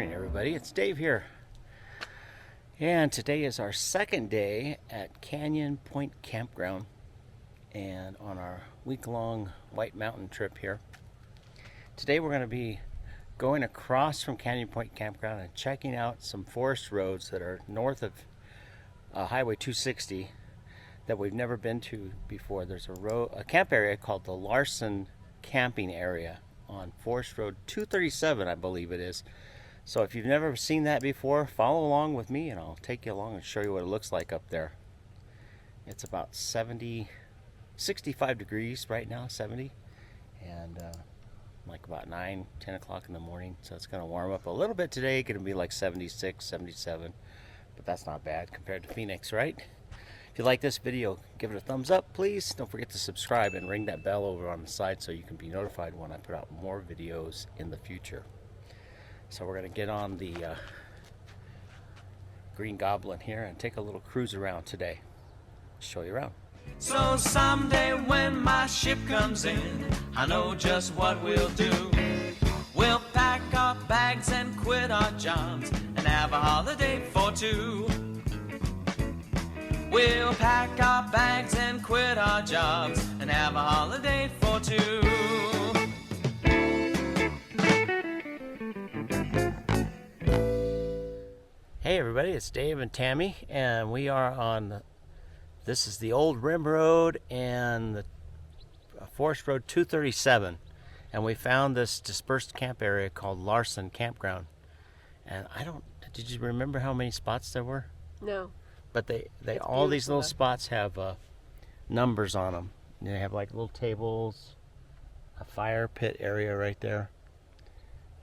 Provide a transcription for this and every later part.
morning, everybody. It's Dave here. And today is our second day at Canyon Point Campground and on our week-long White Mountain trip here. Today we're going to be going across from Canyon Point Campground and checking out some forest roads that are north of Highway 260 that we've never been to before. There's a camp area called the Larson camping area on Forest Road 237, I believe it is. So if you've never seen that before, follow along with me and I'll take you along and show you what it looks like up there. It's about 65 degrees right now, 70, and like about 9, 10 o'clock in the morning. So it's going to warm up a little bit today. Going to be like 76, 77, but that's not bad compared to Phoenix, right? If you like this video, give it a thumbs up, please. Don't forget to subscribe and ring that bell over on the side so you can be notified when I put out more videos in the future. So we're going to get on the Green Goblin here and take a little cruise around today. Show you around. So someday when my ship comes in, I know just what we'll do. We'll pack our bags and quit our jobs and have a holiday for two. We'll pack our bags and quit our jobs and have a holiday for two. Hey everybody, it's Dave and Tammy, and we are on this is the old Rim Road and the Forest Road 237, and we found this dispersed camp area called Larson Campground. And did you remember how many spots there were? No. But they all these little spots have numbers on them. They have like little tables, a fire pit area right there,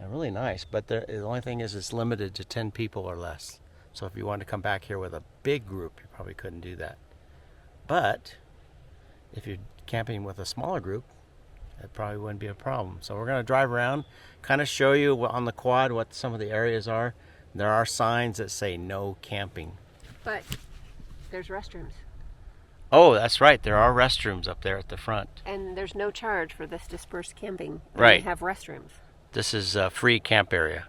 and really nice. But the only thing is it's limited to 10 people or less. So if you wanted to come back here with a big group, you probably couldn't do that. But if you're camping with a smaller group, that probably wouldn't be a problem. So we're going to drive around, kind of show you on the quad what some of the areas are. There are signs that say no camping. But there's restrooms. Oh, that's right. There are restrooms up there at the front. And there's no charge for this dispersed camping. Right. They have restrooms. This is a free camp area.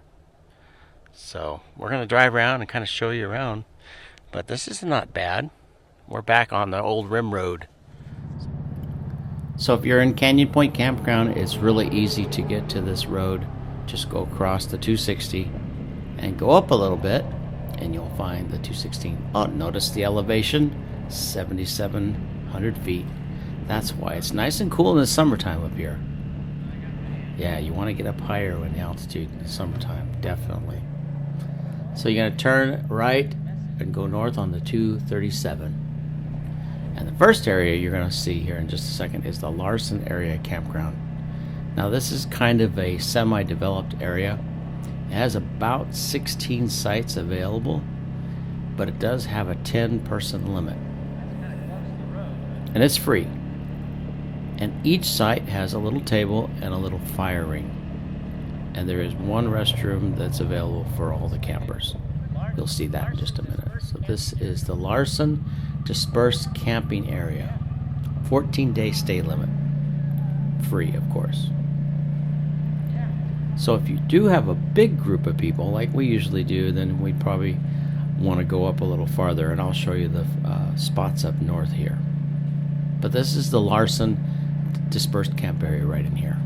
So we're going to drive around and kind of show you around. But this is not bad. We're back on the old Rim Road. So if you're in Canyon Point Campground, it's really easy to get to this road. Just go across the 260 and go up a little bit, and you'll find the 216. Oh, notice the elevation, 7,700 feet. That's why it's nice and cool in the summertime up here. Yeah, you want to get up higher in altitude in the summertime, definitely. So you're going to turn right and go north on the 237. And the first area you're going to see here in just a second is the Larson area campground. Now this is kind of a semi-developed area. It has about 16 sites available, but it does have a 10-person limit. And it's free. And each site has a little table and a little fire ring. And there is one restroom that's available for all the campers. You'll see that in just a minute. So this is the Larson Dispersed Camping Area. 14-day stay limit. Free, of course. So if you do have a big group of people, like we usually do, then we'd probably want to go up a little farther, and I'll show you the spots up north here. But this is the Larson Dispersed Camp Area right in here.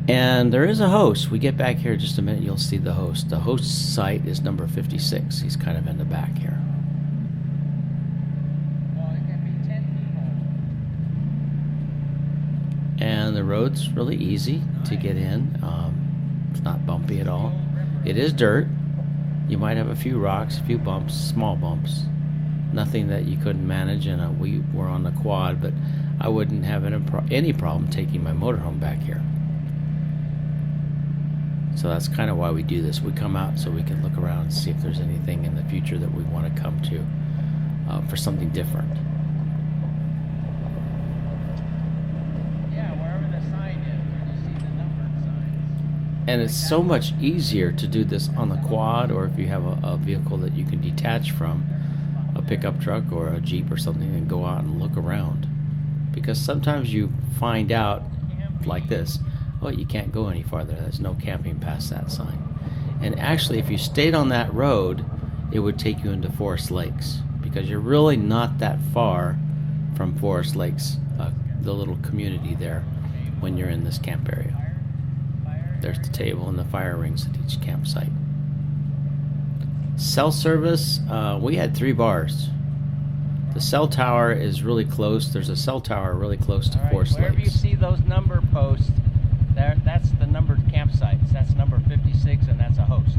And there is a host. We get back here in just a minute, you'll see the host. The host site is number 56. He's kind of in the back here. And the road's really easy to get in. It's not bumpy at all. It is dirt. You might have a few rocks, a few bumps, small bumps. Nothing that you couldn't manage. And we were on the quad, but I wouldn't have any problem taking my motorhome back here. So that's kind of why we do this. We come out so we can look around and see if there's anything in the future that we want to come to for something different. And it's so much easier to do this on the quad, or if you have a vehicle that you can detach from, a pickup truck or a Jeep or something, and go out and look around. Because sometimes you find out, like this, well, you can't go any farther. There's no camping past that sign. And actually, if you stayed on that road, it would take you into Forest Lakes, because you're really not that far from Forest Lakes, the little community there, when you're in this camp area. There's the table and the fire rings at each campsite. Cell service, we had 3 bars. The cell tower is really close. There's a cell tower really close to Forest Wherever you Lakes. see those number posts, that's the numbered campsites. That's number 56, and that's a host.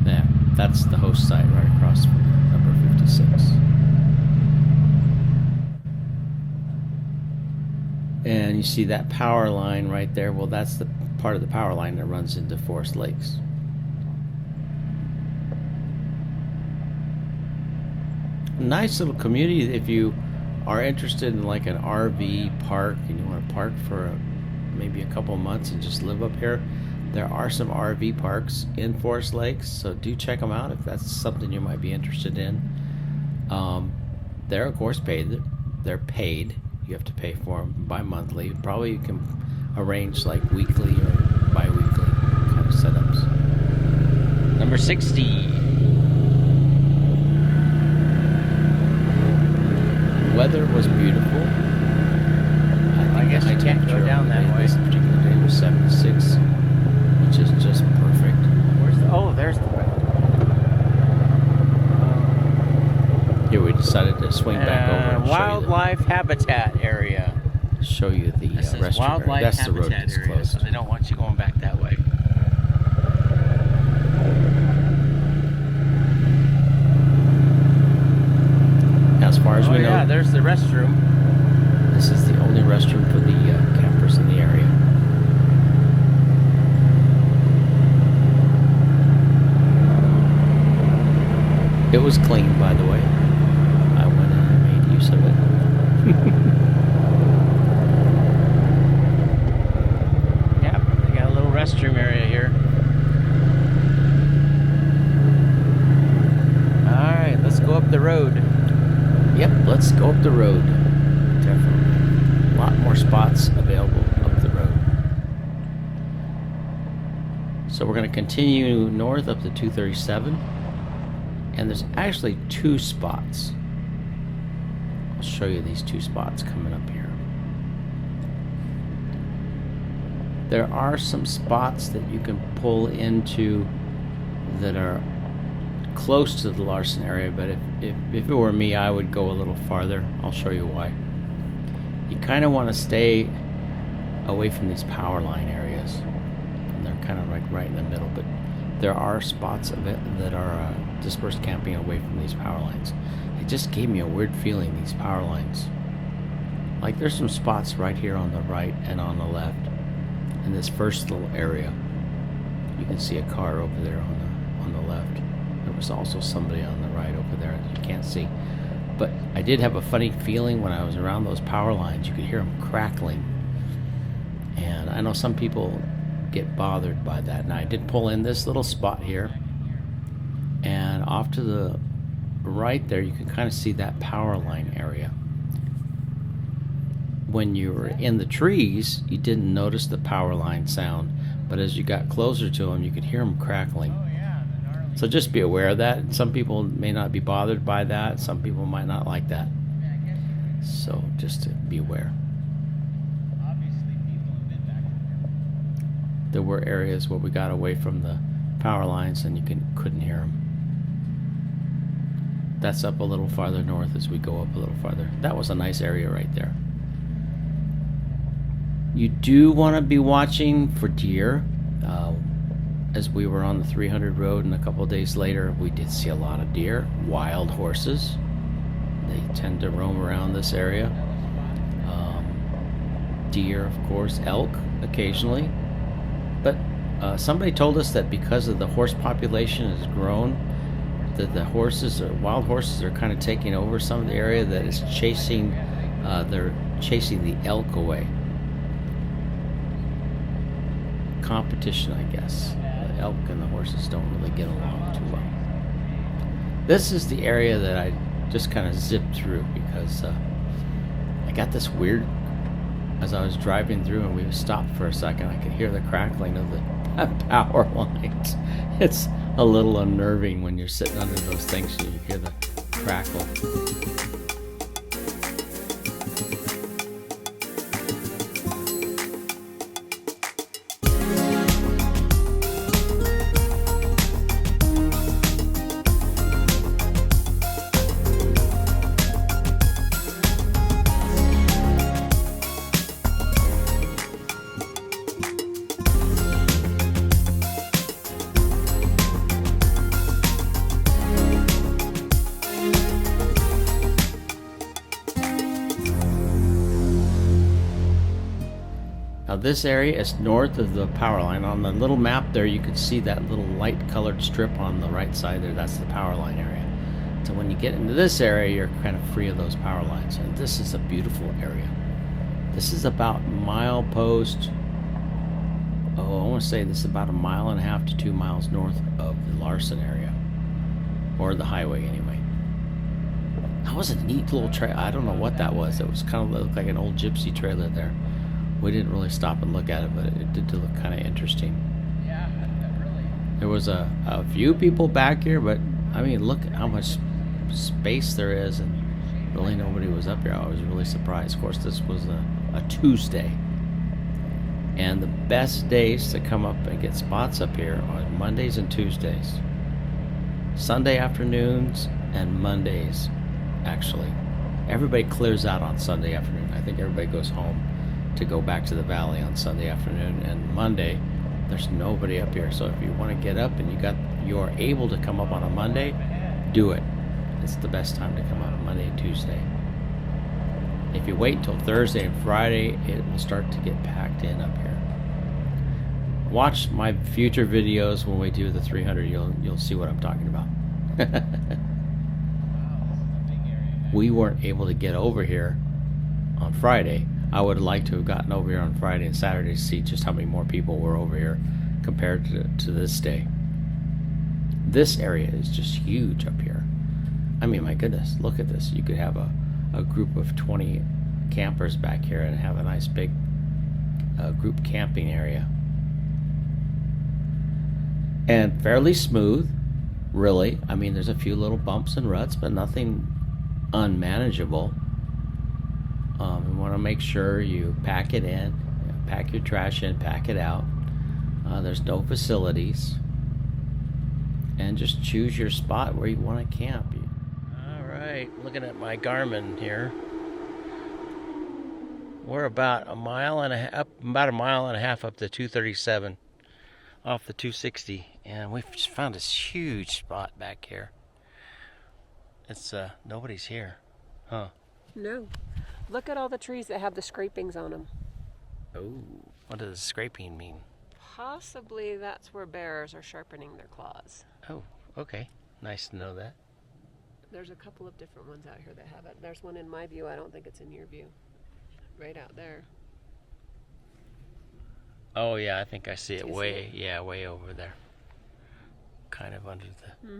Yeah, that's the host site right across from number 56. And you see that power line right there. Well, that's the part of the power line that runs into Forest Lakes. Nice little community if you are interested in like an RV park and you want to park for maybe a couple months and just live up here. There are some RV parks in Forest Lakes, so do check them out if that's something you might be interested in. They're of course paid. They're paid. You have to pay for them bi-monthly. Probably you can arrange like weekly or bi-weekly kind of setups. Number 60. Weather was beautiful. I guess you can't go down that way. This particular day was 76, which is just perfect. There's the Here we decided to swing back over and wildlife habitat area. show you the This is restroom area. wildlife That's the road habitat that's area, closed. so they don't want you going back that way. As far as we know, Yeah, there's the restroom. this is the only restroom for the campers in the area. It was clean, by the way. I went in and made use of it. Yeah, they got a little restroom area here. Alright, let's go up the road. Yep, let's go up the road. Definitely. A lot more spots available up the road. So we're going to continue north up to 237. And there's actually 2 spots. I'll show you these 2 spots coming up here. There are some spots that you can pull into that are close to the Larson area, but if it were me, I would go a little farther. I'll show you why. You kind of want to stay away from these power line areas, and they're kind of like right in the middle, but there are spots of it that are dispersed camping away from these power lines. It just gave me a weird feeling, these power lines. Like there's some spots right here on the right and on the left in this first little area. You can see a car over there on the left. There was also somebody on the right over there that you can't see. But I did have a funny feeling when I was around those power lines. You could hear them crackling. And I know some people get bothered by that. And I did pull in this little spot here. And off to the right there, you can kind of see that power line area. When you were in the trees, you didn't notice the power line sound. But as you got closer to them, you could hear them crackling. So just be aware of that. Some people may not be bothered by that. Some people might not like that. So just to be aware. There were areas where we got away from the power lines and you couldn't hear them. That's up a little farther north as we go up a little farther. That was a nice area right there. You do want to be watching for deer. As we were on the 300 road and a couple of days later, we did see a lot of deer, wild horses. They tend to roam around this area. Deer, of course, elk occasionally. But somebody told us that because of the horse population has grown, that the horses, or wild horses, are kind of taking over some of the area that is chasing, they're chasing the elk away. Competition, I guess. The elk and the horses don't really get along too well. This is the area that I just kind of zipped through because I got this weird as I was driving through and we stopped for a second, I could hear the crackling of the power lines. It's a little unnerving when you're sitting under those things and you hear the crackle. Now this area is north of the power line. On the little map there, you can see that little light colored strip on the right side there. That's the power line area. So when you get into this area, you're kind of free of those power lines. And this is a beautiful area. This is about milepost, I want to say this is about 1.5 miles to 2 miles north of the Larson area. Or the highway anyway. That was a neat little trail. I don't know what that was. It was kind of looked like an old gypsy trailer there. We didn't really stop and look at it, but it did look kind of interesting. Yeah, really. There was a few people back here, but I mean, look at how much space there is, and really nobody was up here. I was really surprised. Of course, this was a Tuesday, and the best days to come up and get spots up here are Mondays and Tuesdays. Sunday afternoons and Mondays, actually. Everybody clears out on Sunday afternoon. I think everybody goes home to go back to the valley on Sunday afternoon, and Monday there's nobody up here. So if you want to get up and you're able to come up on a Monday, do it. It's the best time to come up, Monday and Tuesday. If you wait until Thursday and Friday, it will start to get packed in up here. Watch my future videos when we do the 300. You'll see what I'm talking about. We weren't able to get over here on Friday. I would have liked to have gotten over here on Friday and Saturday to see just how many more people were over here compared to this day. This area is just huge up here. I mean, my goodness, look at this. You could have a group of 20 campers back here and have a nice big group camping area. And fairly smooth, really. I mean, there's a few little bumps and ruts, but nothing unmanageable. You want to make sure you pack it in, pack your trash in, pack it out. There's no facilities. And just choose your spot where you want to camp. Alright, looking at my Garmin here. We're about a mile and a half up the 237 off the 260. And we've just found this huge spot back here. It's, nobody's here. Huh. No. Look at all the trees that have the scrapings on them. Oh, what does scraping mean? Possibly that's where bears are sharpening their claws. Oh, okay. Nice to know that. There's a couple of different ones out here that have it. There's one in my view. I don't think it's in your view. Right out there. Oh, yeah, I think I see it way over there. Kind of under the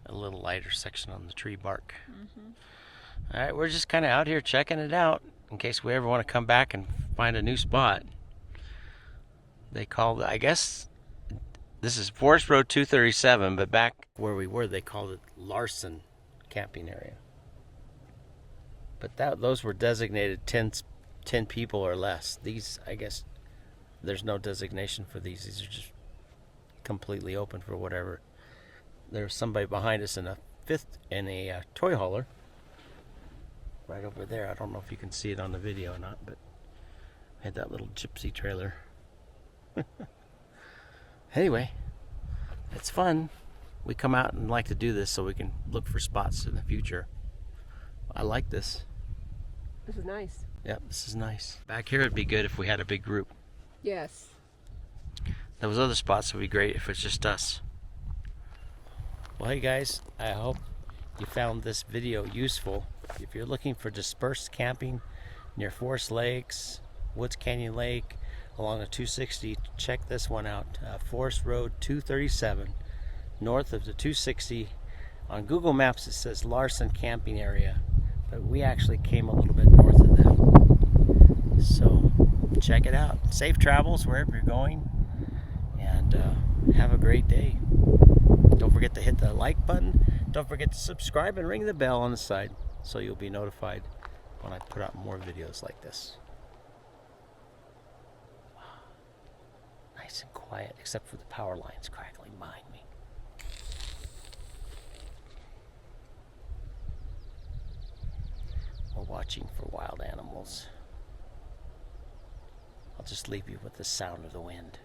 a little lighter section on the tree bark. All right, we're just kind of out here checking it out in case we ever want to come back and find a new spot. They called, I guess, this is Forest Road 237, but back where we were, they called it Larson camping area. But those were designated 10 people or less. These, I guess, there's no designation for these. These are just completely open for whatever. There's somebody behind us in a toy hauler. Right over there. I don't know if you can see it on the video or not, but I had that little gypsy trailer. Anyway, it's fun. We come out and like to do this so we can look for spots in the future. I like this. This is nice. Yep, this is nice. Back here it'd be good if we had a big group. Yes. Those other spots would be great if it's just us. Well, hey guys, I hope you found this video useful. If you're looking for dispersed camping near Forest Lakes, Woods Canyon Lake, along the 260, check this one out. Forest Road 237, north of the 260. On Google Maps it says Larson camping area, but we actually came a little bit north of that. So check it out. Safe travels wherever you're going, and have a great day. Don't forget to hit the like button. Don't forget to subscribe and ring the bell on the side so you'll be notified when I put out more videos like this. Nice and quiet, except for the power lines crackling behind me. We're watching for wild animals. I'll just leave you with the sound of the wind.